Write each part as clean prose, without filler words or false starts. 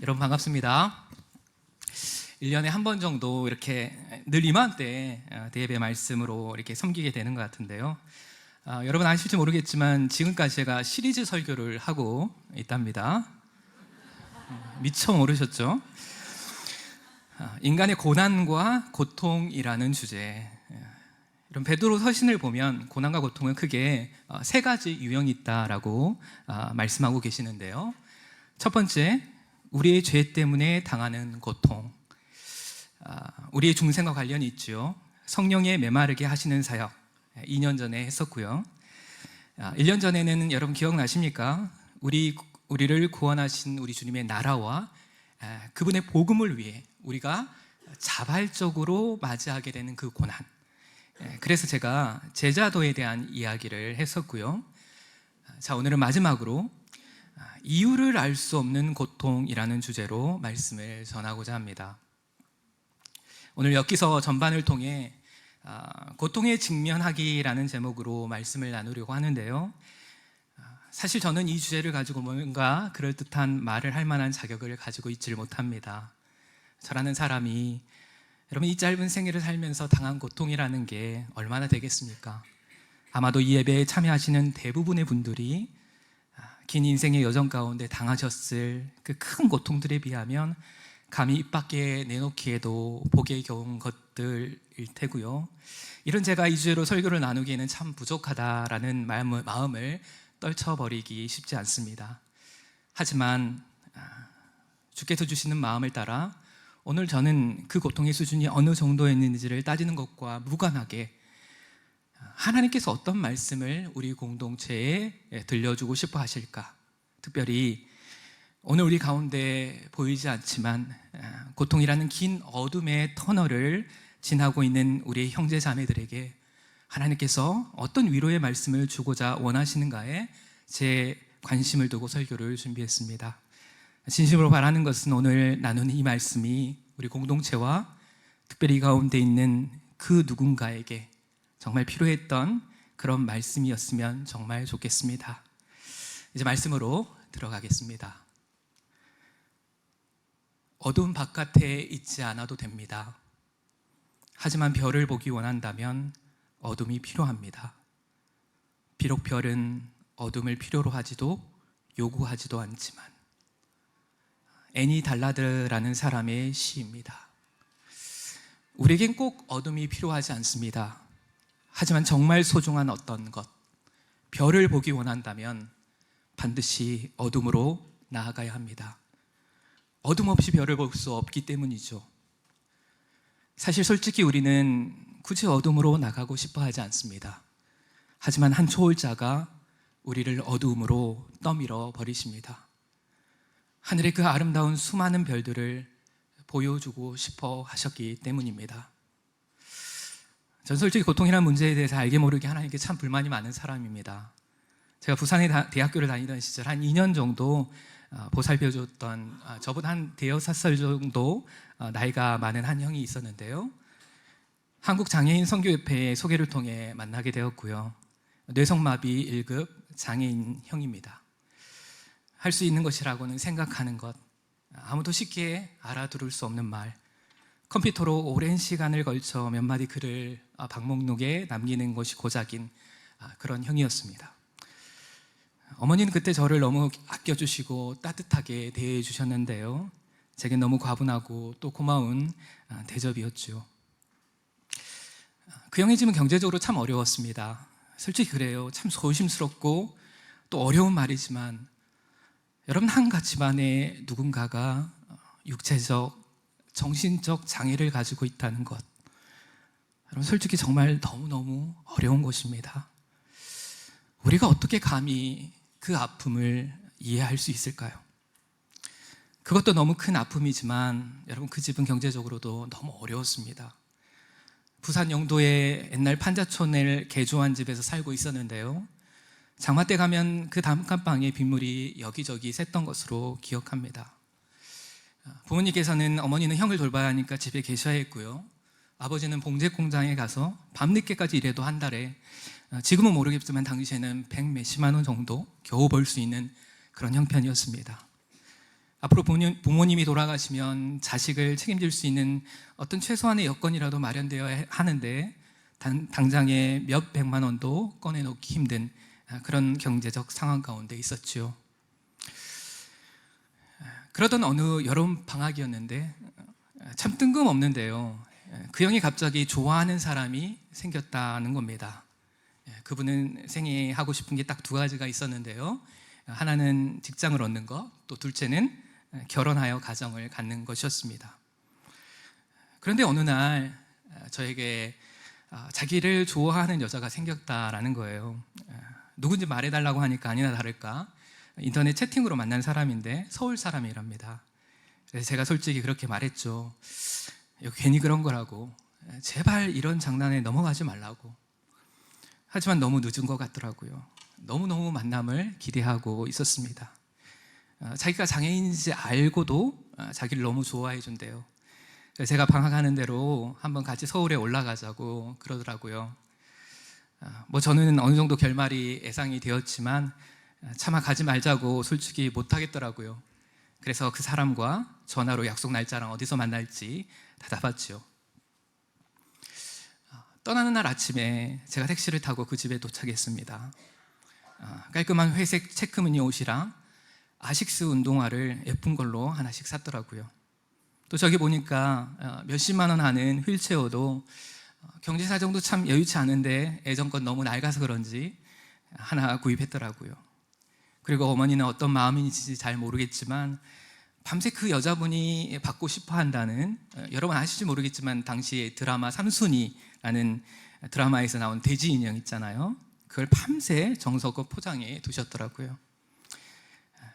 여러분 반갑습니다. 1년에 한 번 정도 이렇게 늘 이맘때 대예배 말씀으로 이렇게 섬기게 되는 것 같은데요. 여러분 아실지 모르겠지만 지금까지 제가 시리즈 설교를 하고 있답니다. 미처 모르셨죠? 인간의 고난과 고통이라는 주제. 이런 베드로 서신을 보면 고난과 고통은 크게 세 가지 유형이 있다라고 말씀하고 계시는데요. 첫 번째, 우리의 죄 때문에 당하는 고통. 우리의 중생과 관련이 있죠. 성령의 메마르게 하시는 사역 2년 전에 했었고요. 1년 전에는 여러분 기억나십니까? 우리를 구원하신 우리 주님의 나라와 그분의 복음을 위해 우리가 자발적으로 맞이하게 되는 그 고난. 그래서 제가 제자도에 대한 이야기를 했었고요. 자, 오늘은 마지막으로 이유를 알 수 없는 고통이라는 주제로 말씀을 전하고자 합니다. 오늘 엮기서 전반을 통해 고통에 직면하기라는 제목으로 말씀을 나누려고 하는데요. 사실 저는 이 주제를 가지고 뭔가 그럴듯한 말을 할 만한 자격을 가지고 있지를 못합니다. 저라는 사람이 여러분 이 짧은 생애를 살면서 당한 고통이라는 게 얼마나 되겠습니까? 아마도 이 예배에 참여하시는 대부분의 분들이 긴 인생의 여정 가운데 당하셨을 그 큰 고통들에 비하면 감히 입 밖에 내놓기에도 보기에 겨운 것들일 테고요. 이런 제가 이 주제로 설교를 나누기에는 참 부족하다라는 마음을 떨쳐버리기 쉽지 않습니다. 하지만 주께서 주시는 마음을 따라 오늘 저는 그 고통의 수준이 어느 정도였는지를 따지는 것과 무관하게 하나님께서 어떤 말씀을 우리 공동체에 들려주고 싶어 하실까? 특별히 오늘 우리 가운데 보이지 않지만 고통이라는 긴 어둠의 터널을 지나고 있는 우리 형제 자매들에게 하나님께서 어떤 위로의 말씀을 주고자 원하시는가에 제 관심을 두고 설교를 준비했습니다. 진심으로 바라는 것은 오늘 나누는 이 말씀이 우리 공동체와 특별히 이 가운데 있는 그 누군가에게 정말 필요했던 그런 말씀이었으면 정말 좋겠습니다. 이제 말씀으로 들어가겠습니다. 어두운 바깥에 있지 않아도 됩니다. 하지만 별을 보기 원한다면 어둠이 필요합니다. 비록 별은 어둠을 필요로 하지도 요구하지도 않지만. 애니 달라드라는 사람의 시입니다. 우리에겐 꼭 어둠이 필요하지 않습니다. 하지만 정말 소중한 어떤 것, 별을 보기 원한다면 반드시 어둠으로 나아가야 합니다. 어둠 없이 별을 볼 수 없기 때문이죠. 사실 솔직히 우리는 굳이 어둠으로 나가고 싶어 하지 않습니다. 하지만 한 초월자가 우리를 어둠으로 떠밀어 버리십니다. 하늘의 그 아름다운 수많은 별들을 보여주고 싶어 하셨기 때문입니다. 전 솔직히 고통이라는 문제에 대해서 알게 모르게 하나님께 참 불만이 많은 사람입니다. 제가 부산에 대학교를 다니던 시절 한 2년 정도 보살펴줬던 저보다 한 대여섯 살 정도 나이가 많은 한 형이 있었는데요. 한국장애인 선교협회의 소개를 통해 만나게 되었고요. 뇌성마비 1급 장애인 형입니다. 할 수 있는 것이라고는 생각하는 것, 아무도 쉽게 알아들을 수 없는 말, 컴퓨터로 오랜 시간을 걸쳐 몇 마디 글을 방목록에 남기는 것이 고작인 그런 형이었습니다. 어머니는 그때 저를 너무 아껴주시고 따뜻하게 대해주셨는데요. 제겐 너무 과분하고 또 고마운 대접이었죠. 그 형의 집은 경제적으로 참 어려웠습니다. 솔직히 그래요. 참 소심스럽고 또 어려운 말이지만 여러분 한 가치만의 누군가가 육체적, 정신적 장애를 가지고 있다는 것, 여러분 솔직히 정말 너무너무 어려운 것입니다. 우리가 어떻게 감히 그 아픔을 이해할 수 있을까요? 그것도 너무 큰 아픔이지만 여러분 그 집은 경제적으로도 너무 어려웠습니다. 부산 영도의 옛날 판자촌을 개조한 집에서 살고 있었는데요. 장마 때 가면 그 단칸방에 빗물이 여기저기 샜던 것으로 기억합니다. 부모님께서는 어머니는 형을 돌봐야 하니까 집에 계셔야 했고요. 아버지는 봉제 공장에 가서 밤늦게까지 일해도 한 달에 지금은 모르겠지만 당시에는 100 몇십만 원 정도 겨우 벌 수 있는 그런 형편이었습니다. 앞으로 부모님이 돌아가시면 자식을 책임질 수 있는 어떤 최소한의 여건이라도 마련되어야 하는데 당장에 몇 백만 원도 꺼내놓기 힘든 그런 경제적 상황 가운데 있었죠. 그러던 어느 여름 방학이었는데 참 뜬금없는데요, 그 형이 갑자기 좋아하는 사람이 생겼다는 겁니다. 그분은 생애 하고 싶은 게 딱 두 가지가 있었는데요, 하나는 직장을 얻는 것, 또 둘째는 결혼하여 가정을 갖는 것이었습니다. 그런데 어느 날 저에게 자기를 좋아하는 여자가 생겼다라는 거예요. 누군지 말해달라고 하니까 아니나 다를까 인터넷 채팅으로 만난 사람인데 서울 사람이랍니다. 그래서 제가 솔직히 그렇게 말했죠. 괜히 그런 거라고, 제발 이런 장난에 넘어가지 말라고. 하지만 너무 늦은 것 같더라고요. 너무너무 만남을 기대하고 있었습니다. 자기가 장애인인지 알고도 자기를 너무 좋아해 준대요. 제가 방학하는 대로 한번 같이 서울에 올라가자고 그러더라고요. 저는 어느 정도 결말이 예상이 되었지만 차마 가지 말자고 솔직히 못하겠더라고요. 그래서 그 사람과 전화로 약속 날짜랑 어디서 만날지 다 잡았죠. 떠나는 날 아침에 제가 택시를 타고 그 집에 도착했습니다. 깔끔한 회색 체크무늬 옷이랑 아식스 운동화를 예쁜 걸로 하나씩 샀더라고요. 또 저기 보니까 몇십만 원 하는 휠체어도 경제 사정도 참 여유치 않은데 애정껏 너무 낡아서 그런지 하나 구입했더라고요. 그리고 어머니는 어떤 마음인지 잘 모르겠지만 밤새 그 여자분이 받고 싶어 한다는, 여러분 아실지 모르겠지만 당시에 드라마 삼순이라는 드라마에서 나온 돼지 인형 있잖아요. 그걸 밤새 정성껏 포장해 두셨더라고요.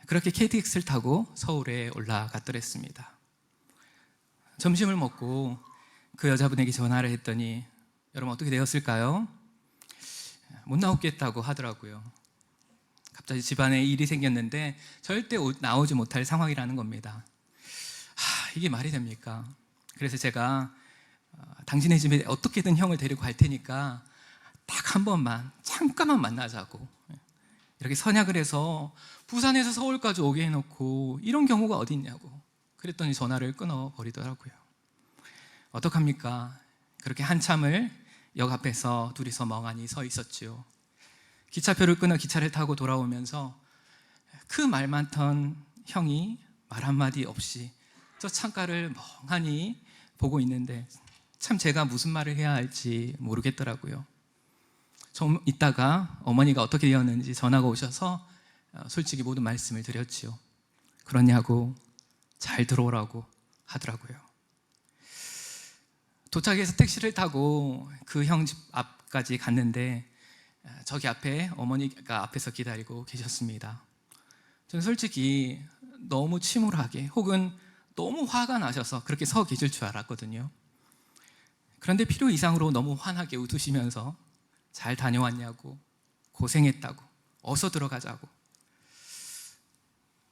그렇게 KTX를 타고 서울에 올라갔더랬습니다. 점심을 먹고 그 여자분에게 전화를 했더니 여러분 어떻게 되었을까요? 못 나오겠다고 하더라고요. 갑자기 집안에 일이 생겼는데 절대 나오지 못할 상황이라는 겁니다. 이게 말이 됩니까? 그래서 제가 당신의 집에 어떻게든 형을 데리고 갈 테니까 딱 한 번만 잠깐만 만나자고 이렇게 선약을 해서 부산에서 서울까지 오게 해놓고 이런 경우가 어디 있냐고 그랬더니 전화를 끊어버리더라고요. 어떡합니까? 그렇게 한참을 역 앞에서 둘이서 멍하니 서 있었지요. 기차표를 끊어 기차를 타고 돌아오면서 그 말 많던 형이 말 한마디 없이 저 창가를 멍하니 보고 있는데 참 제가 무슨 말을 해야 할지 모르겠더라고요. 좀 있다가 어머니가 어떻게 되었는지 전화가 오셔서 솔직히 모든 말씀을 드렸지요. 그러냐고 잘 들어오라고 하더라고요. 도착해서 택시를 타고 그 형 집 앞까지 갔는데 저기 앞에 어머니가 앞에서 기다리고 계셨습니다. 저는 솔직히 너무 침울하게 혹은 너무 화가 나셔서 그렇게 서 계실 줄 알았거든요. 그런데 필요 이상으로 너무 환하게 웃으시면서 잘 다녀왔냐고, 고생했다고, 어서 들어가자고.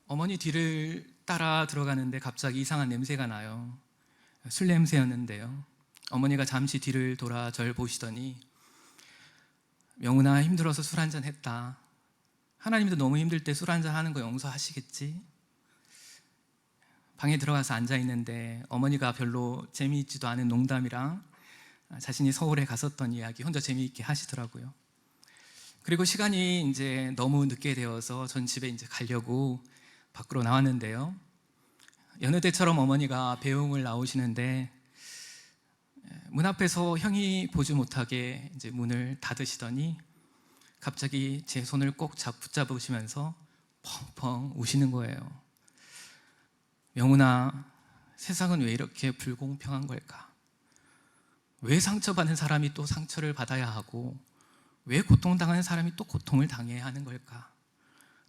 어머니 뒤를 따라 들어가는데 갑자기 이상한 냄새가 나요. 술 냄새였는데요. 어머니가 잠시 뒤를 돌아 절 보시더니 명훈아 힘들어서 술 한잔 했다. 하나님도 너무 힘들 때 술 한잔 하는 거 용서하시겠지? 방에 들어가서 앉아 있는데 어머니가 별로 재미있지도 않은 농담이랑 자신이 서울에 갔었던 이야기 혼자 재미있게 하시더라고요. 그리고 시간이 이제 너무 늦게 되어서 전 집에 이제 가려고 밖으로 나왔는데요. 여느 때처럼 어머니가 배웅을 나오시는데 문 앞에서 형이 보지 못하게 이제 문을 닫으시더니 갑자기 제 손을 꼭 붙잡으시면서 펑펑 우시는 거예요. 명훈아, 세상은 왜 이렇게 불공평한 걸까? 왜 상처받는 사람이 또 상처를 받아야 하고 왜 고통당하는 사람이 또 고통을 당해야 하는 걸까?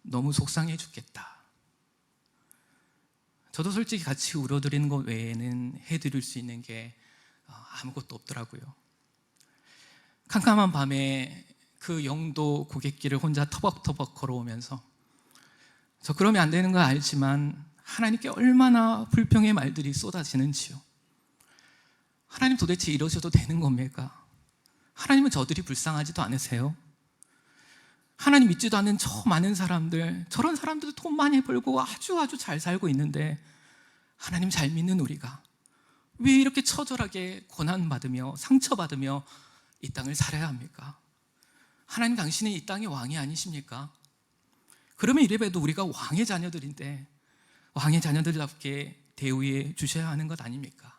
너무 속상해 죽겠다. 저도 솔직히 같이 울어드리는 것 외에는 해드릴 수 있는 게 아무것도 없더라고요. 캄캄한 밤에 그 영도 고갯길을 혼자 터벅터벅 걸어오면서 저 그러면 안 되는 거 알지만 하나님께 얼마나 불평의 말들이 쏟아지는지요. 하나님 도대체 이러셔도 되는 겁니까? 하나님은 저들이 불쌍하지도 않으세요? 하나님 믿지도 않는 저 많은 사람들, 저런 사람들도 돈 많이 벌고 아주 잘 살고 있는데 하나님 잘 믿는 우리가 왜 이렇게 처절하게 고난받으며 상처받으며 이 땅을 살아야 합니까? 하나님, 당신은 이 땅의 왕이 아니십니까? 그러면 이래봬도 우리가 왕의 자녀들인데 왕의 자녀들답게 대우해 주셔야 하는 것 아닙니까?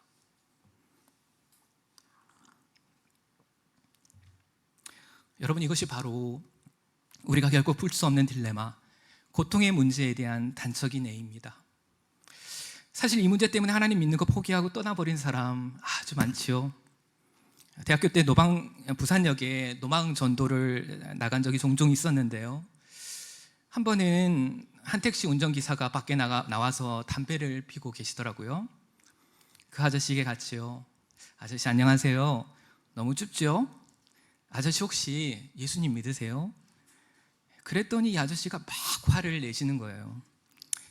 여러분, 이것이 바로 우리가 결코 풀 수 없는 딜레마, 고통의 문제에 대한 단적인 예입니다. 사실 이 문제 때문에 하나님 믿는 거 포기하고 떠나버린 사람 아주 많지요. 대학교 때 부산역에 노방 전도를 나간 적이 종종 있었는데요. 한 번은 한 택시 운전기사가 밖에 나와서 담배를 피고 계시더라고요. 그 아저씨에게 갔지요. 아저씨 안녕하세요. 너무 춥죠? 아저씨 혹시 예수님 믿으세요? 그랬더니 이 아저씨가 막 화를 내시는 거예요.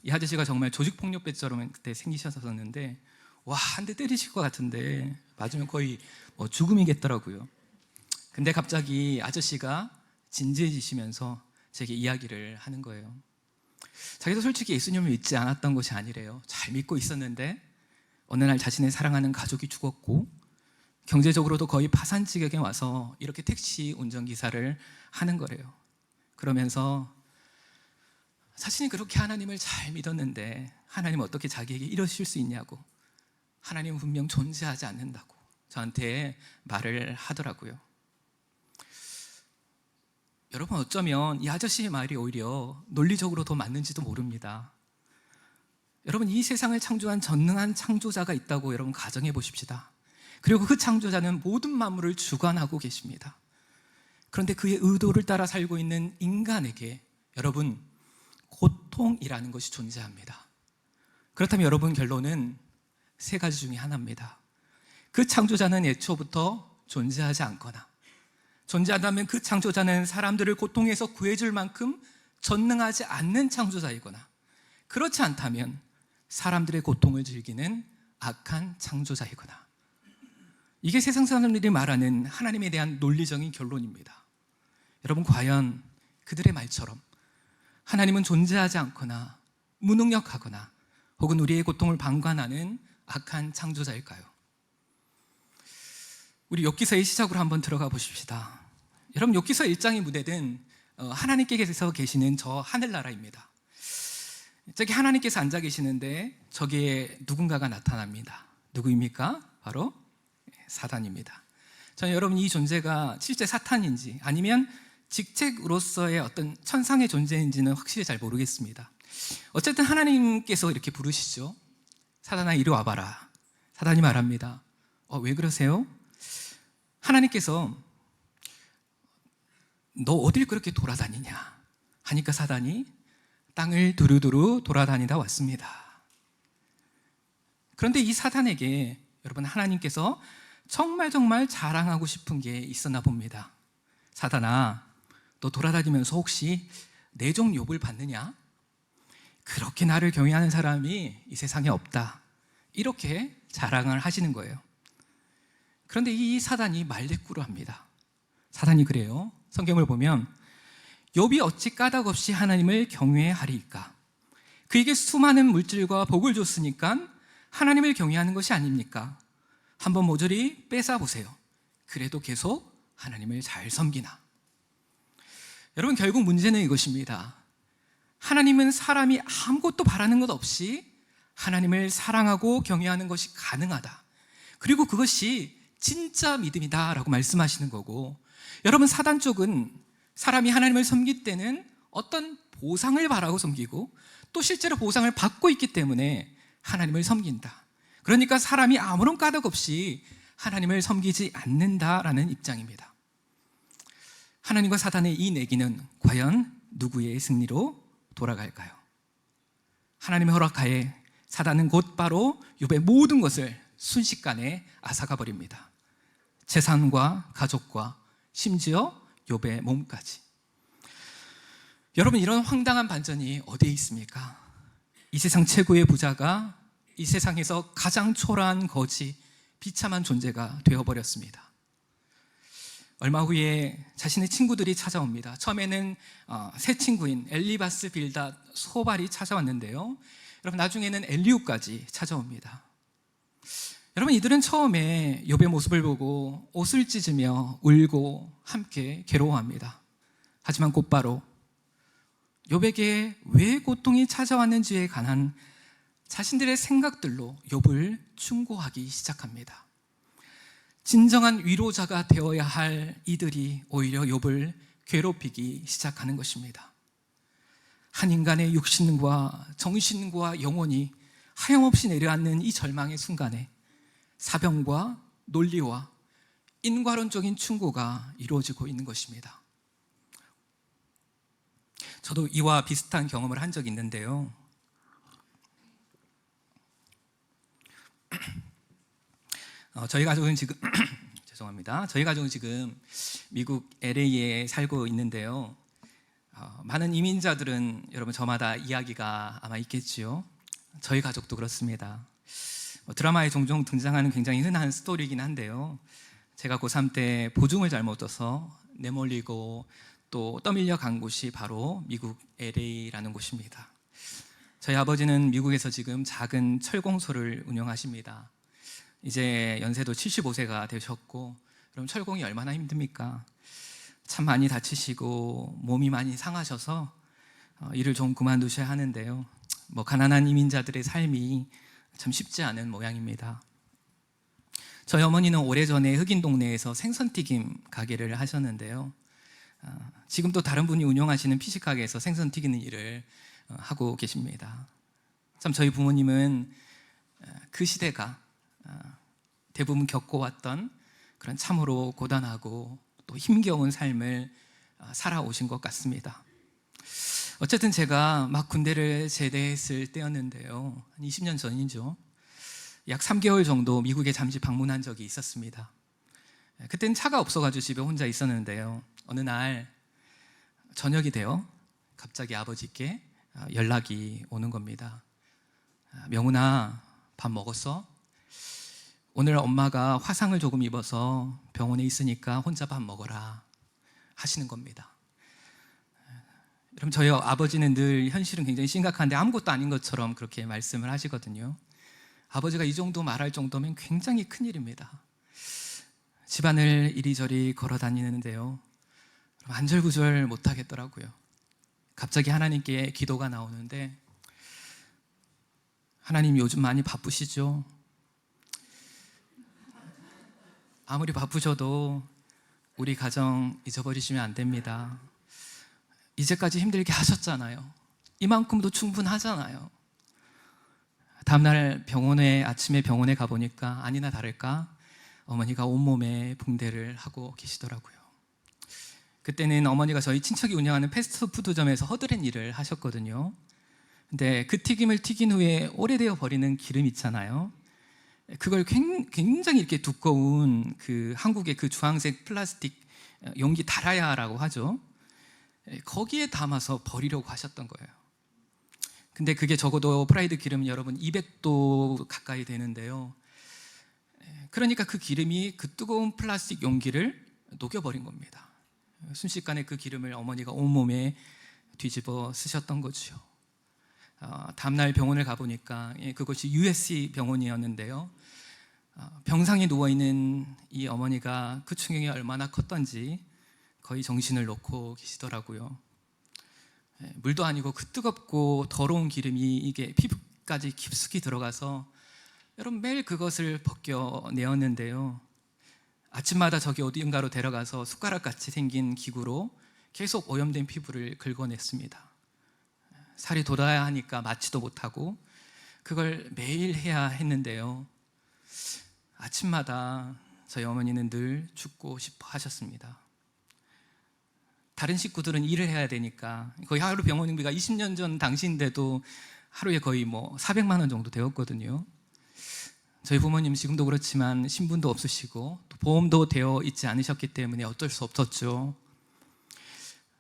이 아저씨가 정말 조직폭력배처럼 그때 생기셨었는데 와, 한 대 때리실 것 같은데 맞으면 거의 죽음이겠더라고요. 근데 갑자기 아저씨가 진지해지시면서 제게 이야기를 하는 거예요. 자기도 솔직히 예수님을 믿지 않았던 것이 아니래요. 잘 믿고 있었는데 어느 날 자신의 사랑하는 가족이 죽었고 경제적으로도 거의 파산 지경에 와서 이렇게 택시 운전기사를 하는 거래요. 그러면서 자신이 그렇게 하나님을 잘 믿었는데 하나님 어떻게 자기에게 이러실 수 있냐고, 하나님은 분명 존재하지 않는다고 저한테 말을 하더라고요. 여러분, 어쩌면 이 아저씨의 말이 오히려 논리적으로 더 맞는지도 모릅니다. 여러분, 이 세상을 창조한 전능한 창조자가 있다고 여러분 가정해 보십시다. 그리고 그 창조자는 모든 만물을 주관하고 계십니다. 그런데 그의 의도를 따라 살고 있는 인간에게 여러분, 고통이라는 것이 존재합니다. 그렇다면 여러분, 결론은 세 가지 중에 하나입니다. 그 창조자는 애초부터 존재하지 않거나, 존재한다면 그 창조자는 사람들을 고통에서 구해줄 만큼 전능하지 않는 창조자이거나, 그렇지 않다면 사람들의 고통을 즐기는 악한 창조자이거나, 이게 세상 사람들이 말하는 하나님에 대한 논리적인 결론입니다. 여러분, 과연 그들의 말처럼 하나님은 존재하지 않거나 무능력하거나 혹은 우리의 고통을 방관하는 악한 창조자일까요? 우리 욥기서의 시작으로 한번 들어가 보십시다. 여러분, 욥기서 1장의 무대는 하나님께서 계시는 저 하늘나라입니다. 저기 하나님께서 앉아 계시는데 저기에 누군가가 나타납니다. 누구입니까? 바로 사단입니다. 저는 여러분, 이 존재가 실제 사탄인지 아니면 직책으로서의 어떤 천상의 존재인지는 확실히 잘 모르겠습니다. 어쨌든 하나님께서 이렇게 부르시죠. 사단아, 이리 와봐라. 사단이 말합니다. 왜 그러세요? 하나님께서 너 어딜 그렇게 돌아다니냐 하니까 사단이 땅을 두루두루 돌아다니다 왔습니다. 그런데 이 사단에게 여러분, 하나님께서 정말 자랑하고 싶은 게 있었나 봅니다. 사단아, 너 돌아다니면서 혹시 내 종 욥을 봤느냐? 그렇게 나를 경외하는 사람이 이 세상에 없다. 이렇게 자랑을 하시는 거예요. 그런데 이 사단이 말대꾸를 합니다. 사단이 그래요. 성경을 보면 욥이 어찌 까닭없이 하나님을 경외하리이까? 그에게 수많은 물질과 복을 줬으니까 하나님을 경외하는 것이 아닙니까? 한번 모조리 뺏어보세요. 그래도 계속 하나님을 잘 섬기나? 여러분, 결국 문제는 이것입니다. 하나님은 사람이 아무것도 바라는 것 없이 하나님을 사랑하고 경외하는 것이 가능하다. 그리고 그것이 진짜 믿음이다 라고 말씀하시는 거고, 여러분, 사단 쪽은 사람이 하나님을 섬길 때는 어떤 보상을 바라고 섬기고 또 실제로 보상을 받고 있기 때문에 하나님을 섬긴다. 그러니까 사람이 아무런 까닭 없이 하나님을 섬기지 않는다라는 입장입니다. 하나님과 사단의 이 내기는 과연 누구의 승리로 돌아갈까요? 하나님의 허락하에 사단은 곧바로 욥의 모든 것을 순식간에 앗아가 버립니다. 재산과 가족과 심지어 욥의 몸까지. 여러분, 이런 황당한 반전이 어디에 있습니까? 이 세상 최고의 부자가 이 세상에서 가장 초라한 거지, 비참한 존재가 되어버렸습니다. 얼마 후에 자신의 친구들이 찾아옵니다. 처음에는 새 친구인 엘리바스, 빌닷, 소발이 찾아왔는데요. 여러분, 나중에는 엘리후까지 찾아옵니다. 여러분, 이들은 처음에 욥의 모습을 보고 옷을 찢으며 울고 함께 괴로워합니다. 하지만 곧바로 욥에게 왜 고통이 찾아왔는지에 관한 자신들의 생각들로 욥을 충고하기 시작합니다. 진정한 위로자가 되어야 할 이들이 오히려 욥을 괴롭히기 시작하는 것입니다. 한 인간의 육신과 정신과 영혼이 하염없이 내려앉는 이 절망의 순간에 사병과 논리와 인과론적인 충고가 이루어지고 있는 것입니다. 저도 이와 비슷한 경험을 한 적이 있는데요. 저희 가족은 지금 죄송합니다. 저희 가족은 지금 미국 LA에 살고 있는데요. 많은 이민자들은 여러분 저마다 이야기가 아마 있겠지요. 저희 가족도 그렇습니다. 드라마에 종종 등장하는 굉장히 흔한 스토리이긴 한데요. 제가 고3 때 보증을 잘못 둬서 내몰리고 또 떠밀려 간 곳이 바로 미국 LA라는 곳입니다. 저희 아버지는 미국에서 지금 작은 철공소를 운영하십니다. 이제 연세도 75세가 되셨고, 그럼 철공이 얼마나 힘듭니까? 참 많이 다치시고 몸이 많이 상하셔서 일을 좀 그만두셔야 하는데요. 가난한 이민자들의 삶이 참 쉽지 않은 모양입니다. 저희 어머니는 오래전에 흑인 동네에서 생선튀김 가게를 하셨는데요. 지금도 다른 분이 운영하시는 피식가게에서 생선 튀기는 일을 하고 계십니다. 참 저희 부모님은 그 시대가 대부분 겪어왔던 그런 참으로 고단하고 또 힘겨운 삶을 살아오신 것 같습니다. 어쨌든 제가 막 군대를 제대했을 때였는데요. 한 20년 전이죠. 약 3개월 정도 미국에 잠시 방문한 적이 있었습니다. 그때는 차가 없어가지고 집에 혼자 있었는데요. 어느 날 저녁이 되어 갑자기 아버지께 연락이 오는 겁니다. 명훈아, 밥 먹었어? 오늘 엄마가 화상을 조금 입어서 병원에 있으니까 혼자 밥 먹어라 하시는 겁니다. 여러분, 저희 아버지는 늘 현실은 굉장히 심각한데 아무것도 아닌 것처럼 그렇게 말씀을 하시거든요. 아버지가 이 정도 말할 정도면 굉장히 큰일입니다. 집안을 이리저리 걸어 다니는데요, 안절부절 못하겠더라고요. 갑자기 하나님께 기도가 나오는데, 하나님 요즘 많이 바쁘시죠? 아무리 바쁘셔도 우리 가정 잊어버리시면 안 됩니다. 이제까지 힘들게 하셨잖아요. 이만큼도 충분하잖아요. 다음날 아침에 병원에 가보니까 아니나 다를까 어머니가 온몸에 붕대를 하고 계시더라고요. 그때는 어머니가 저희 친척이 운영하는 패스트푸드점에서 허드렛 일을 하셨거든요. 근데 그 튀김을 튀긴 후에 오래되어 버리는 기름 있잖아요. 그걸 굉장히 이렇게 두꺼운 한국의 그 주황색 플라스틱 용기 다라야라고 하죠. 거기에 담아서 버리려고 하셨던 거예요. 근데 그게 적어도 프라이드 기름 여러분 200도 가까이 되는데요. 그러니까 그 기름이 그 뜨거운 플라스틱 용기를 녹여버린 겁니다. 순식간에 그 기름을 어머니가 온몸에 뒤집어 쓰셨던 거죠. 다음날 병원을 가보니까 그것이 USC 병원이었는데요. 병상에 누워있는 이 어머니가 그 충격이 얼마나 컸던지 거의 정신을 놓고 계시더라고요. 물도 아니고 그 뜨겁고 더러운 기름이 이게 피부까지 깊숙이 들어가서 여러분 매일 그것을 벗겨내었는데요. 아침마다 저기 어딘가로 데려가서 숟가락같이 생긴 기구로 계속 오염된 피부를 긁어냈습니다. 살이 돋아야 하니까 맞지도 못하고 그걸 매일 해야 했는데요. 아침마다 저희 어머니는 늘 죽고 싶어 하셨습니다. 다른 식구들은 일을 해야 되니까 거의 하루 병원비가 20년 전 당시인데도 하루에 거의 400만 원 정도 되었거든요. 저희 부모님 지금도 그렇지만 신분도 없으시고 또 보험도 되어 있지 않으셨기 때문에 어쩔 수 없었죠.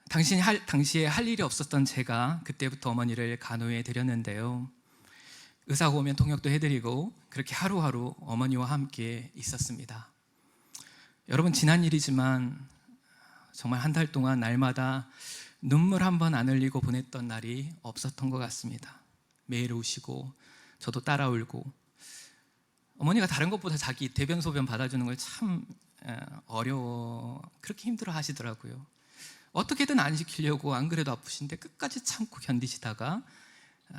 당시에 할 일이 없었던 제가 그때부터 어머니를 간호해 드렸는데요. 의사가 오면 통역도 해드리고 그렇게 하루하루 어머니와 함께 있었습니다. 여러분, 지난 일이지만 정말 한 달 동안 날마다 눈물 한 번 안 흘리고 보냈던 날이 없었던 것 같습니다. 매일 우시고 저도 따라 울고, 어머니가 다른 것보다 자기 대변 소변 받아주는 걸 참 어려워, 그렇게 힘들어 하시더라고요. 어떻게든 안 시키려고 안 그래도 아프신데 끝까지 참고 견디시다가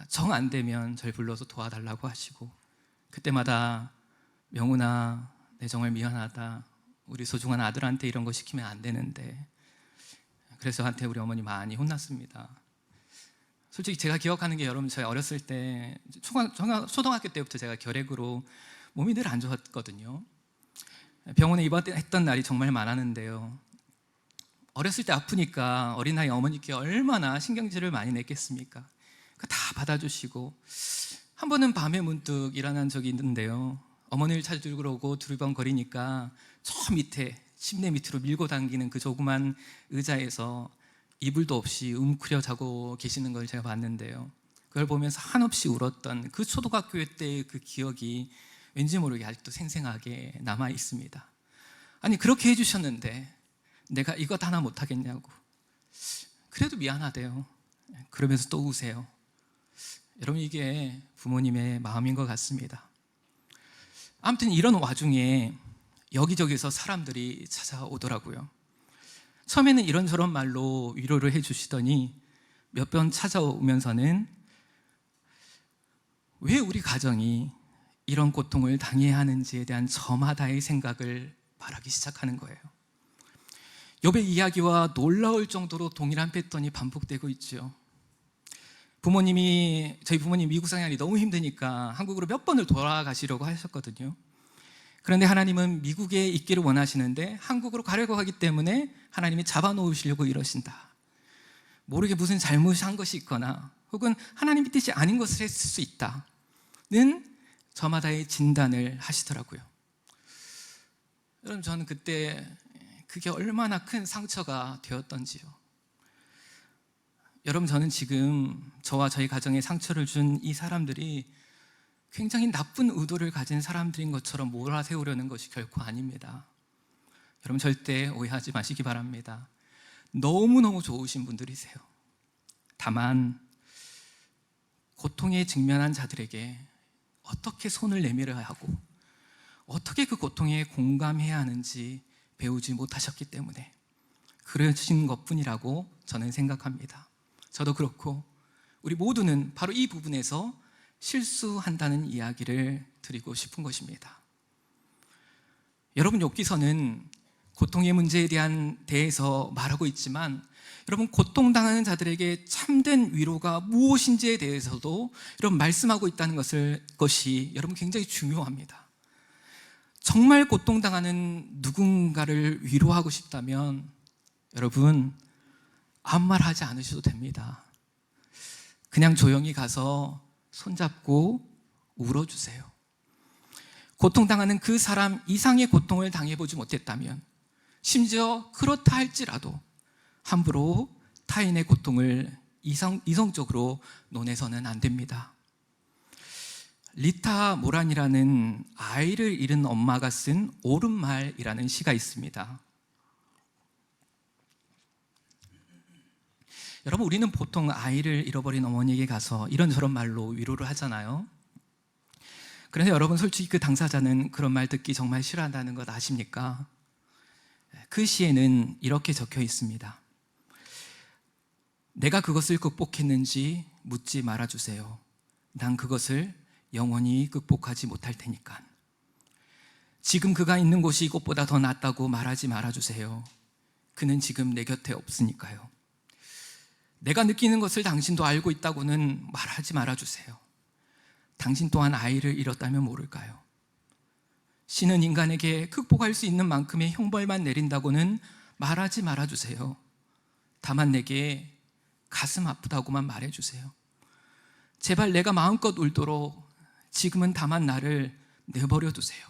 정 안 되면 절 불러서 도와달라고 하시고, 그때마다 명훈아, 내 정말 미안하다, 우리 소중한 아들한테 이런 거 시키면 안 되는데. 그래서 저한테 우리 어머니 많이 혼났습니다. 솔직히 제가 기억하는 게, 여러분, 저희 어렸을 때 초등학교 때부터 제가 결핵으로 몸이 늘 안 좋았거든요. 병원에 입원했던 날이 정말 많았는데요, 어렸을 때 아프니까 어린아이 어머니께 얼마나 신경질을 많이 냈겠습니까? 다 받아주시고, 한 번은 밤에 문득 일어난 적이 있는데요, 어머니를 찾으러 오고 두리번거리니까 저 밑에 침대 밑으로 밀고 당기는 그 조그만 의자에서 이불도 없이 웅크려 자고 계시는 걸 제가 봤는데요, 그걸 보면서 한없이 울었던 그 초등학교 때의 그 기억이 왠지 모르게 아직도 생생하게 남아 있습니다. 아니, 그렇게 해주셨는데 내가 이것 하나 못하겠냐고, 그래도 미안하대요. 그러면서 또 우세요. 여러분, 이게 부모님의 마음인 것 같습니다. 아무튼 이런 와중에 여기저기서 사람들이 찾아오더라고요. 처음에는 이런저런 말로 위로를 해주시더니 몇 번 찾아오면서는 왜 우리 가정이 이런 고통을 당해야 하는지에 대한 저마다의 생각을 말하기 시작하는 거예요. 욥의 이야기와 놀라울 정도로 동일한 패턴이 반복되고 있죠. 저희 부모님 미국 생활이 너무 힘드니까 한국으로 몇 번을 돌아가시려고 하셨거든요. 그런데 하나님은 미국에 있기를 원하시는데 한국으로 가려고 하기 때문에 하나님이 잡아놓으시려고 이러신다. 모르게 무슨 잘못한 것이 있거나 혹은 하나님의 뜻이 아닌 것을 했을 수 있다는 저마다의 진단을 하시더라고요. 여러분, 저는 그때 그게 얼마나 큰 상처가 되었던지요. 여러분, 저는 지금 저와 저희 가정에 상처를 준 이 사람들이 굉장히 나쁜 의도를 가진 사람들인 것처럼 몰아세우려는 것이 결코 아닙니다. 여러분, 절대 오해하지 마시기 바랍니다. 너무너무 좋으신 분들이세요. 다만 고통에 직면한 자들에게 어떻게 손을 내밀어야 하고 어떻게 그 고통에 공감해야 하는지 배우지 못하셨기 때문에 그러신 것뿐이라고 저는 생각합니다. 저도 그렇고 우리 모두는 바로 이 부분에서 실수한다는 이야기를 드리고 싶은 것입니다. 여러분, 욥기서는 고통의 문제에 대해서 말하고 있지만, 여러분, 고통당하는 자들에게 참된 위로가 무엇인지에 대해서도 여러분 말씀하고 있다는 것이 여러분 굉장히 중요합니다. 정말 고통당하는 누군가를 위로하고 싶다면 여러분 아무 말 하지 않으셔도 됩니다. 그냥 조용히 가서 손잡고 울어주세요. 고통당하는 그 사람 이상의 고통을 당해보지 못했다면, 심지어 그렇다 할지라도 함부로 타인의 고통을 이성적으로 논해서는 안 됩니다. 리타 모란이라는 아이를 잃은 엄마가 쓴 옳은 말이라는 시가 있습니다. 여러분, 우리는 보통 아이를 잃어버린 어머니에게 가서 이런저런 말로 위로를 하잖아요. 그런데 여러분, 솔직히 그 당사자는 그런 말 듣기 정말 싫어한다는 것 아십니까? 그 시에는 이렇게 적혀 있습니다. 내가 그것을 극복했는지 묻지 말아주세요. 난 그것을 영원히 극복하지 못할 테니까. 지금 그가 있는 곳이 이곳보다 더 낫다고 말하지 말아주세요. 그는 지금 내 곁에 없으니까요. 내가 느끼는 것을 당신도 알고 있다고는 말하지 말아주세요. 당신 또한 아이를 잃었다면 모를까요? 신은 인간에게 극복할 수 있는 만큼의 형벌만 내린다고는 말하지 말아주세요. 다만 내게 가슴 아프다고만 말해주세요. 제발 내가 마음껏 울도록 지금은 다만 나를 내버려 두세요.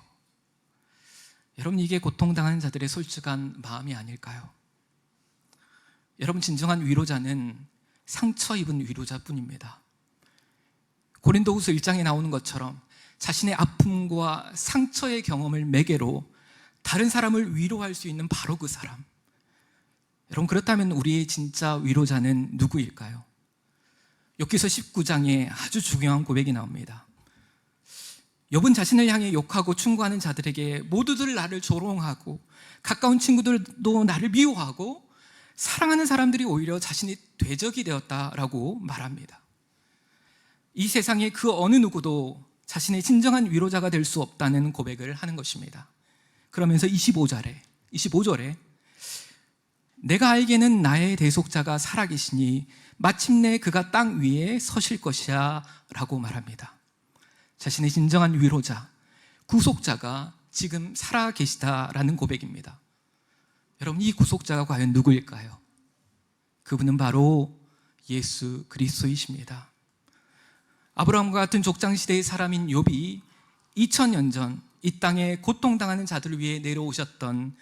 여러분, 이게 고통당하는 자들의 솔직한 마음이 아닐까요? 여러분, 진정한 위로자는 상처 입은 위로자뿐입니다. 고린도후서 1장에 나오는 것처럼 자신의 아픔과 상처의 경험을 매개로 다른 사람을 위로할 수 있는 바로 그 사람, 여러분, 그렇다면 우리의 진짜 위로자는 누구일까요? 욥기서 19장에 아주 중요한 고백이 나옵니다. 욥은 자신을 향해 욕하고 충고하는 자들에게 모두들 나를 조롱하고 가까운 친구들도 나를 미워하고 사랑하는 사람들이 오히려 자신이 대적이 되었다라고 말합니다. 이 세상에 그 어느 누구도 자신의 진정한 위로자가 될 수 없다는 고백을 하는 것입니다. 그러면서 25절에 내가 알기에는 나의 대속자가 살아계시니 마침내 그가 땅 위에 서실 것이야 라고 말합니다. 자신의 진정한 위로자, 구속자가 지금 살아계시다라는 고백입니다. 여러분, 이 구속자가 과연 누구일까요? 그분은 바로 예수 그리스도이십니다. 아브라함과 같은 족장시대의 사람인 욥이 2000년 전 이 땅에 고통당하는 자들을 위해 내려오셨던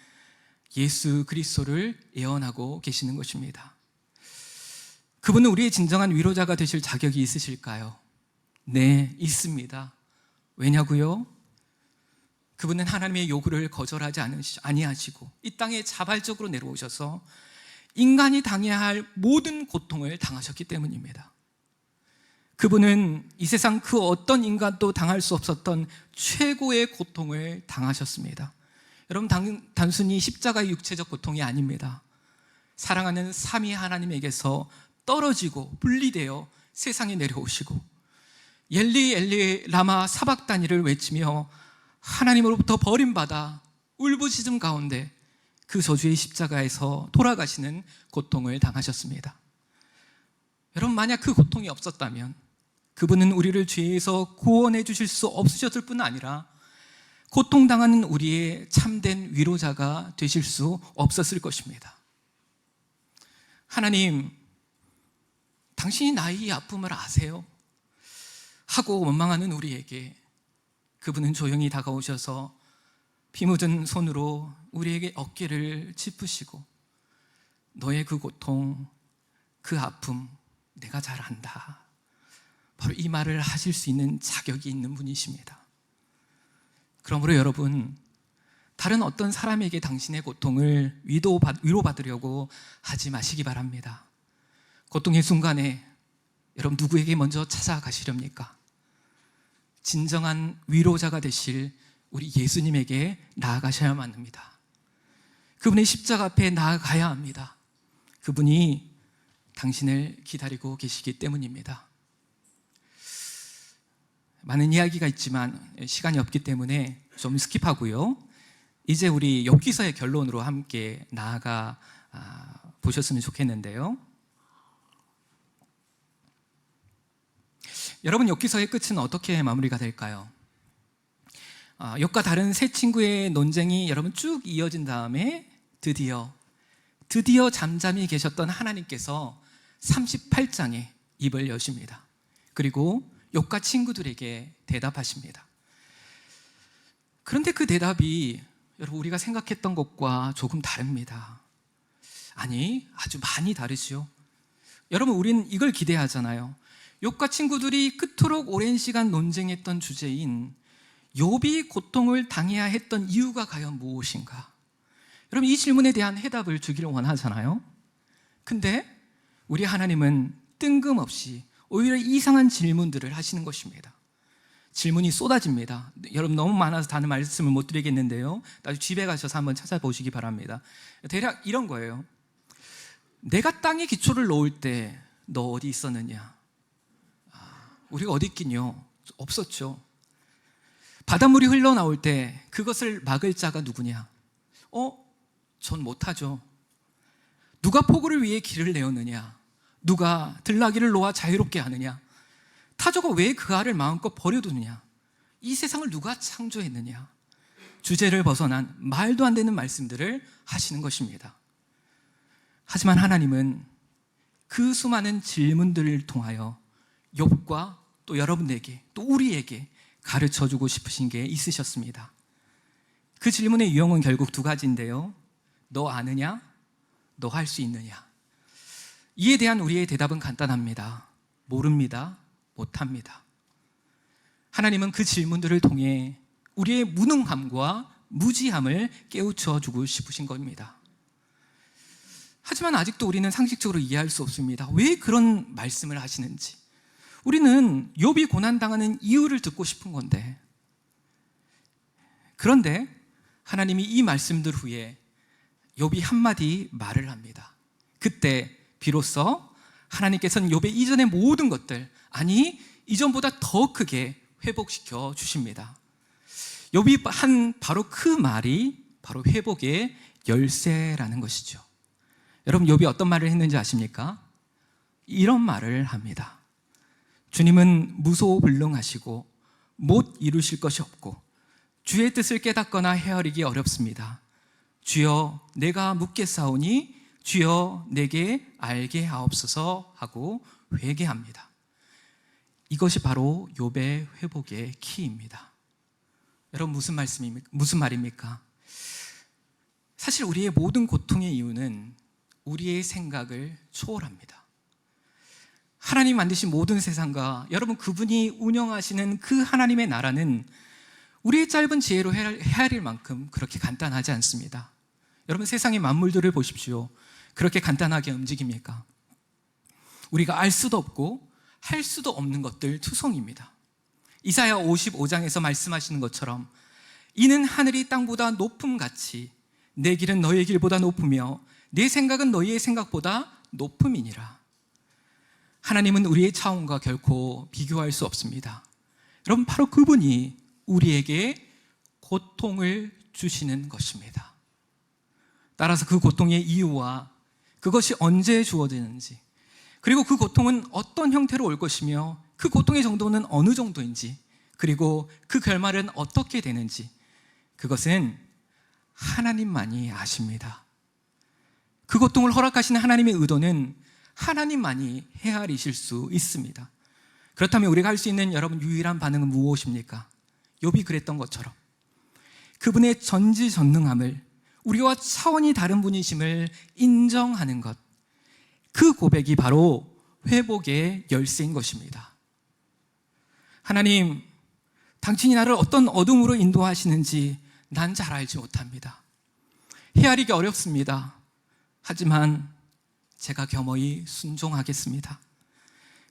예수 그리스도를 예언하고 계시는 것입니다. 그분은 우리의 진정한 위로자가 되실 자격이 있으실까요? 네, 있습니다. 왜냐고요? 그분은 하나님의 요구를 거절하지 아니하시고 이 땅에 자발적으로 내려오셔서 인간이 당해야 할 모든 고통을 당하셨기 때문입니다. 그분은 이 세상 그 어떤 인간도 당할 수 없었던 최고의 고통을 당하셨습니다. 여러분, 단순히 십자가의 육체적 고통이 아닙니다. 사랑하는 삼위 하나님에게서 떨어지고 분리되어 세상에 내려오시고 엘리 엘리 라마 사박다니를 외치며 하나님으로부터 버림받아 울부짖음 가운데 그 저주의 십자가에서 돌아가시는 고통을 당하셨습니다. 여러분, 만약 그 고통이 없었다면 그분은 우리를 죄에서 구원해 주실 수 없으셨을 뿐 아니라 고통당하는 우리의 참된 위로자가 되실 수 없었을 것입니다. 하나님, 당신이 나의 아픔을 아세요? 하고 원망하는 우리에게 그분은 조용히 다가오셔서 피 묻은 손으로 우리에게 어깨를 짚으시고 너의 그 고통, 그 아픔 내가 잘 안다. 바로 이 말을 하실 수 있는 자격이 있는 분이십니다. 그러므로 여러분, 다른 어떤 사람에게 당신의 고통을 위로받으려고 하지 마시기 바랍니다. 고통의 순간에 여러분, 누구에게 먼저 찾아가시렵니까? 진정한 위로자가 되실 우리 예수님에게 나아가셔야만 합니다. 그분의 십자가 앞에 나아가야 합니다. 그분이 당신을 기다리고 계시기 때문입니다. 많은 이야기가 있지만 시간이 없기 때문에 좀 스킵하고요. 이제 우리 욥기서의 결론으로 함께 나아가 보셨으면 좋겠는데요. 여러분, 욥기서의 끝은 어떻게 마무리가 될까요? 욥과 다른 세 친구의 논쟁이 여러분 쭉 이어진 다음에 드디어 잠잠히 계셨던 하나님께서 38장에 입을 여십니다. 그리고 욥과 친구들에게 대답하십니다. 그런데 그 대답이 여러분 우리가 생각했던 것과 조금 다릅니다. 아니, 아주 많이 다르지요. 여러분, 우리는 이걸 기대하잖아요. 욥과 친구들이 그토록 오랜 시간 논쟁했던 주제인 욥이 고통을 당해야 했던 이유가 과연 무엇인가? 여러분, 이 질문에 대한 해답을 주기를 원하잖아요. 근데 우리 하나님은 뜬금없이 오히려 이상한 질문들을 하시는 것입니다. 질문이 쏟아집니다. 여러분, 너무 많아서 다른 말씀을 못 드리겠는데요, 나중에 집에 가셔서 한번 찾아보시기 바랍니다. 대략 이런 거예요. 내가 땅에 기초를 놓을 때 너 어디 있었느냐? 우리가 어디 있긴요? 없었죠. 바닷물이 흘러나올 때 그것을 막을 자가 누구냐? 전 못하죠. 누가 폭우를 위해 길을 내었느냐? 누가 들나귀를 놓아 자유롭게 하느냐? 타조가 왜 그 알을 마음껏 버려두느냐? 이 세상을 누가 창조했느냐? 주제를 벗어난 말도 안 되는 말씀들을 하시는 것입니다. 하지만 하나님은 그 수많은 질문들을 통하여 욥과 또 여러분에게 또 우리에게 가르쳐주고 싶으신 게 있으셨습니다. 그 질문의 유형은 결국 두 가지인데요. 너 아느냐? 너 할 수 있느냐? 이에 대한 우리의 대답은 간단합니다. 모릅니다. 못합니다. 하나님은 그 질문들을 통해 우리의 무능함과 무지함을 깨우쳐 주고 싶으신 겁니다. 하지만 아직도 우리는 상식적으로 이해할 수 없습니다. 왜 그런 말씀을 하시는지. 우리는 욥이 고난당하는 이유를 듣고 싶은 건데, 그런데 하나님이 이 말씀들 후에 욥이 한마디 말을 합니다. 그때 비로소 하나님께서는 욥의 이전의 모든 것들, 아니 이전보다 더 크게 회복시켜 주십니다. 욥이 한 바로 그 말이 바로 회복의 열쇠라는 것이죠. 여러분, 욥이 어떤 말을 했는지 아십니까? 이런 말을 합니다. 주님은 무소불능하시고 못 이루실 것이 없고 주의 뜻을 깨닫거나 헤아리기 어렵습니다. 주여 내가 묻겠사오니 주여 내게 알게 하옵소서 하고 회개합니다. 이것이 바로 욥의 회복의 키입니다. 여러분, 무슨 말입니까? 사실 우리의 모든 고통의 이유는 우리의 생각을 초월합니다. 하나님 만드신 모든 세상과 여러분 그분이 운영하시는 그 하나님의 나라는 우리의 짧은 지혜로 헤아릴 만큼 그렇게 간단하지 않습니다. 여러분, 세상의 만물들을 보십시오. 그렇게 간단하게 움직입니까? 우리가 알 수도 없고 할 수도 없는 것들 투성입니다. 이사야 55장에서 말씀하시는 것처럼 이는 하늘이 땅보다 높음같이 내 길은 너의 길보다 높으며 내 생각은 너희의 생각보다 높음이니라. 하나님은 우리의 차원과 결코 비교할 수 없습니다. 여러분, 바로 그분이 우리에게 고통을 주시는 것입니다. 따라서 그 고통의 이유와 그것이 언제 주어지는지, 그리고 그 고통은 어떤 형태로 올 것이며 그 고통의 정도는 어느 정도인지, 그리고 그 결말은 어떻게 되는지, 그것은 하나님만이 아십니다. 그 고통을 허락하시는 하나님의 의도는 하나님만이 헤아리실 수 있습니다. 그렇다면 우리가 할 수 있는 여러분 유일한 반응은 무엇입니까? 욥이 그랬던 것처럼 그분의 전지전능함을, 우리와 차원이 다른 분이심을 인정하는 것, 그 고백이 바로 회복의 열쇠인 것입니다. 하나님, 당신이 나를 어떤 어둠으로 인도하시는지 난 잘 알지 못합니다. 헤아리기 어렵습니다. 하지만 제가 겸허히 순종하겠습니다.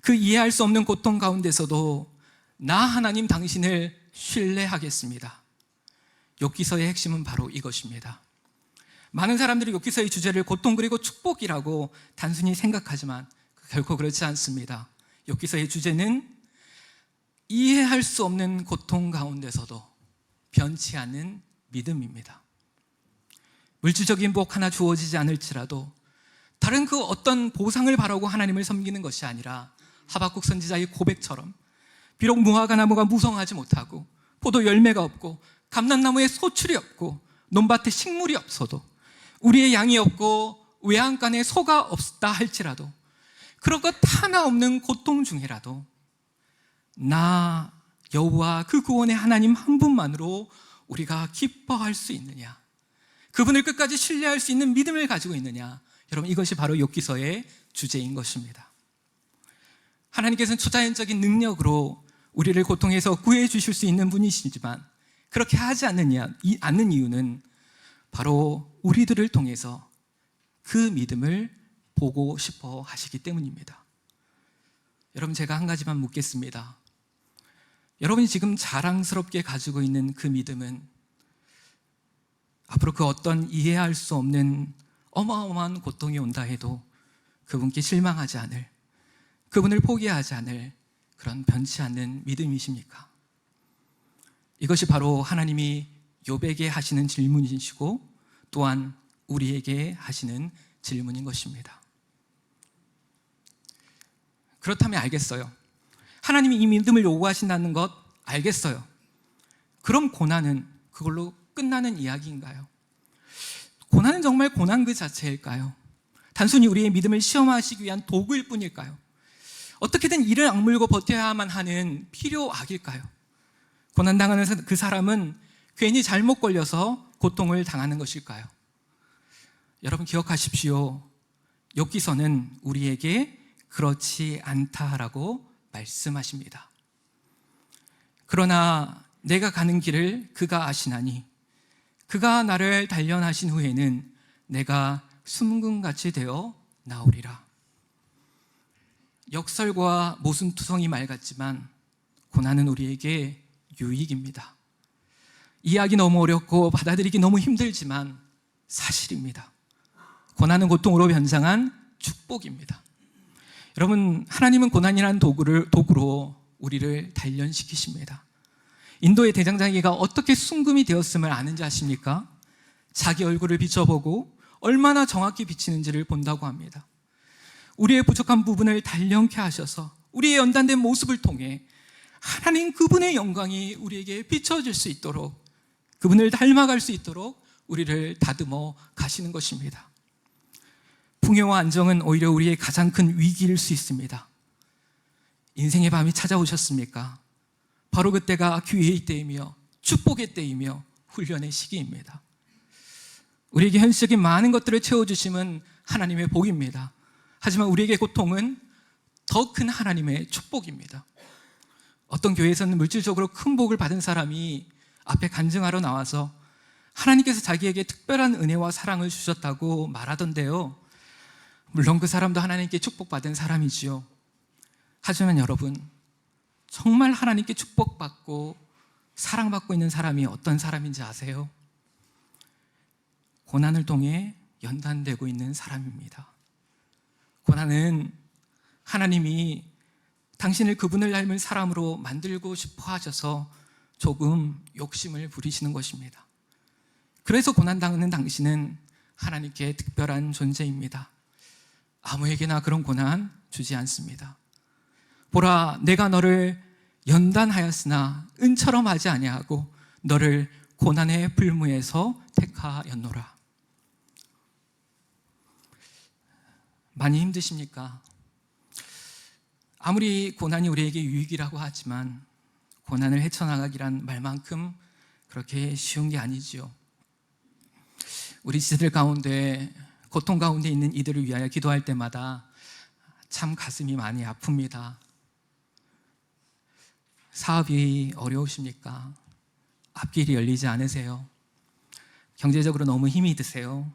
그 이해할 수 없는 고통 가운데서도 나 하나님 당신을 신뢰하겠습니다. 욥기서의 핵심은 바로 이것입니다. 많은 사람들이 욥기서의 주제를 고통 그리고 축복이라고 단순히 생각하지만 결코 그렇지 않습니다. 욥기서의 주제는 이해할 수 없는 고통 가운데서도 변치 않는 믿음입니다. 물질적인 복 하나 주어지지 않을지라도 다른 그 어떤 보상을 바라고 하나님을 섬기는 것이 아니라 하박국 선지자의 고백처럼 비록 무화과 나무가 무성하지 못하고 포도 열매가 없고 감람나무에 소출이 없고 논밭에 식물이 없어도 우리의 양이 없고 외양간에 소가 없다 할지라도 그런 것 하나 없는 고통 중에라도 나 여호와 그 구원의 하나님 한 분만으로 우리가 기뻐할 수 있느냐, 그분을 끝까지 신뢰할 수 있는 믿음을 가지고 있느냐, 여러분 이것이 바로 욥기서의 주제인 것입니다. 하나님께서는 초자연적인 능력으로 우리를 고통에서 구해 주실 수 있는 분이시지만 그렇게 하지 않는 이유는 바로 우리들을 통해서 그 믿음을 보고 싶어 하시기 때문입니다. 여러분, 제가 한 가지만 묻겠습니다. 여러분이 지금 자랑스럽게 가지고 있는 그 믿음은 앞으로 그 어떤 이해할 수 없는 어마어마한 고통이 온다 해도 그분께 실망하지 않을, 그분을 포기하지 않을 그런 변치 않는 믿음이십니까? 이것이 바로 하나님이 욥에게 하시는 질문이시고 또한 우리에게 하시는 질문인 것입니다. 그렇다면 알겠어요. 하나님이 이 믿음을 요구하신다는 것 알겠어요. 그럼 고난은 그걸로 끝나는 이야기인가요? 고난은 정말 고난 그 자체일까요? 단순히 우리의 믿음을 시험하시기 위한 도구일 뿐일까요? 어떻게든 이를 악물고 버텨야만 하는 필요악일까요? 고난당하는 그 사람은 괜히 잘못 걸려서 고통을 당하는 것일까요? 여러분 기억하십시오. 욥기서는 우리에게 그렇지 않다라고 말씀하십니다. 그러나 내가 가는 길을 그가 아시나니 그가 나를 단련하신 후에는 내가 숨금같이 되어 나오리라. 역설과 모순투성이 말 같지만 고난은 우리에게 유익입니다. 이해하기 너무 어렵고 받아들이기 너무 힘들지만 사실입니다. 고난은 고통으로 변장한 축복입니다. 여러분, 하나님은 고난이라는 도구로 우리를 단련시키십니다. 인도의 대장장이가 어떻게 순금이 되었음을 아는지 아십니까? 자기 얼굴을 비춰보고 얼마나 정확히 비치는지를 본다고 합니다. 우리의 부족한 부분을 단련케 하셔서 우리의 연단된 모습을 통해 하나님 그분의 영광이 우리에게 비춰질 수 있도록, 그분을 닮아갈 수 있도록 우리를 다듬어 가시는 것입니다. 풍요와 안정은 오히려 우리의 가장 큰 위기일 수 있습니다. 인생의 밤이 찾아오셨습니까? 바로 그때가 기회의 때이며 축복의 때이며 훈련의 시기입니다. 우리에게 현실적인 많은 것들을 채워주심은 하나님의 복입니다. 하지만 우리에게 고통은 더 큰 하나님의 축복입니다. 어떤 교회에서는 물질적으로 큰 복을 받은 사람이 앞에 간증하러 나와서 하나님께서 자기에게 특별한 은혜와 사랑을 주셨다고 말하던데요, 물론 그 사람도 하나님께 축복받은 사람이지요. 하지만 여러분, 정말 하나님께 축복받고 사랑받고 있는 사람이 어떤 사람인지 아세요? 고난을 통해 연단되고 있는 사람입니다. 고난은 하나님이 당신을 그분을 닮은 사람으로 만들고 싶어 하셔서 조금 욕심을 부리시는 것입니다. 그래서 고난당하는 당신은 하나님께 특별한 존재입니다. 아무에게나 그런 고난 주지 않습니다. 보라, 내가 너를 연단하였으나 은처럼 하지 아니하고 너를 고난의 불무에서 택하였노라. 많이 힘드십니까? 아무리 고난이 우리에게 유익이라고 하지만 고난을 헤쳐나가기란 말만큼 그렇게 쉬운 게 아니지요. 우리 지들 가운데 고통 가운데 있는 이들을 위하여 기도할 때마다 참 가슴이 많이 아픕니다. 사업이 어려우십니까? 앞길이 열리지 않으세요? 경제적으로 너무 힘이 드세요?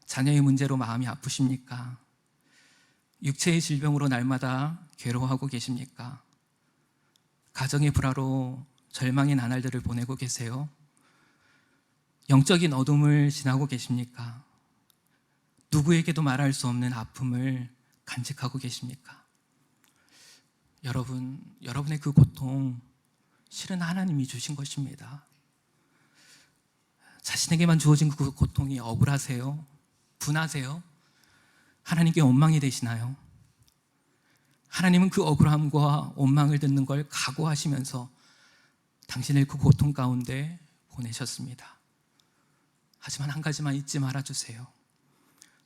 자녀의 문제로 마음이 아프십니까? 육체의 질병으로 날마다 괴로워하고 계십니까? 가정의 불화로 절망의 나날들을 보내고 계세요? 영적인 어둠을 지나고 계십니까? 누구에게도 말할 수 없는 아픔을 간직하고 계십니까? 여러분의 그 고통 실은 하나님이 주신 것입니다. 자신에게만 주어진 그 고통이 억울하세요? 분하세요? 하나님께 원망이 되시나요? 하나님은 그 억울함과 원망을 듣는 걸 각오하시면서 당신을 그 고통 가운데 보내셨습니다. 하지만 한 가지만 잊지 말아주세요.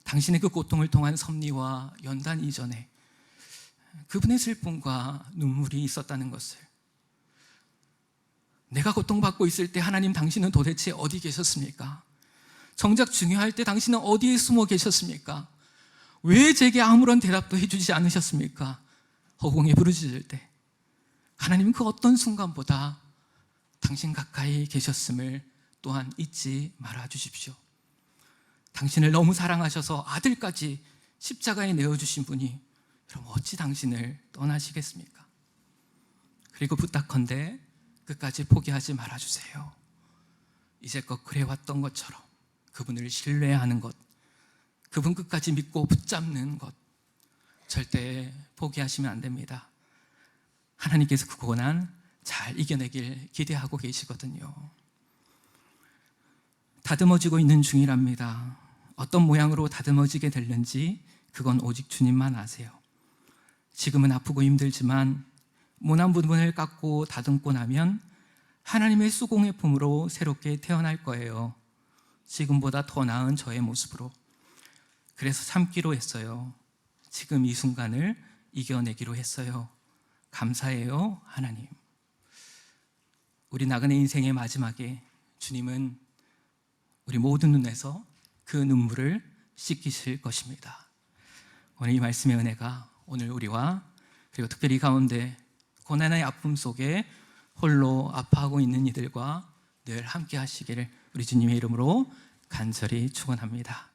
당신의 그 고통을 통한 섭리와 연단 이전에 그분의 슬픔과 눈물이 있었다는 것을, 내가 고통받고 있을 때 하나님 당신은 도대체 어디 계셨습니까? 정작 중요할 때 당신은 어디에 숨어 계셨습니까? 왜 제게 아무런 대답도 해주지 않으셨습니까? 허공에 부르짖을 때 하나님은 그 어떤 순간보다 당신 가까이 계셨음을 또한 잊지 말아 주십시오. 당신을 너무 사랑하셔서 아들까지 십자가에 내어주신 분이 그럼 어찌 당신을 떠나시겠습니까? 그리고 부탁컨대 끝까지 포기하지 말아주세요. 이제껏 그래왔던 것처럼 그분을 신뢰하는 것, 그분 끝까지 믿고 붙잡는 것, 절대 포기하시면 안 됩니다. 하나님께서 그 고난 잘 이겨내길 기대하고 계시거든요. 다듬어지고 있는 중이랍니다. 어떤 모양으로 다듬어지게 될는지 그건 오직 주님만 아세요. 지금은 아프고 힘들지만 모난 부분을 깎고 다듬고 나면 하나님의 수공의 품으로 새롭게 태어날 거예요. 지금보다 더 나은 저의 모습으로. 그래서 참기로 했어요. 지금 이 순간을 이겨내기로 했어요. 감사해요, 하나님. 우리 나그네 인생의 마지막에 주님은 우리 모든 눈에서 그 눈물을 씻기실 것입니다. 오늘 이 말씀의 은혜가 오늘 우리와 그리고 특별히 가운데 고난의 아픔 속에 홀로 아파하고 있는 이들과 늘 함께 하시기를 우리 주님의 이름으로 간절히 축원합니다.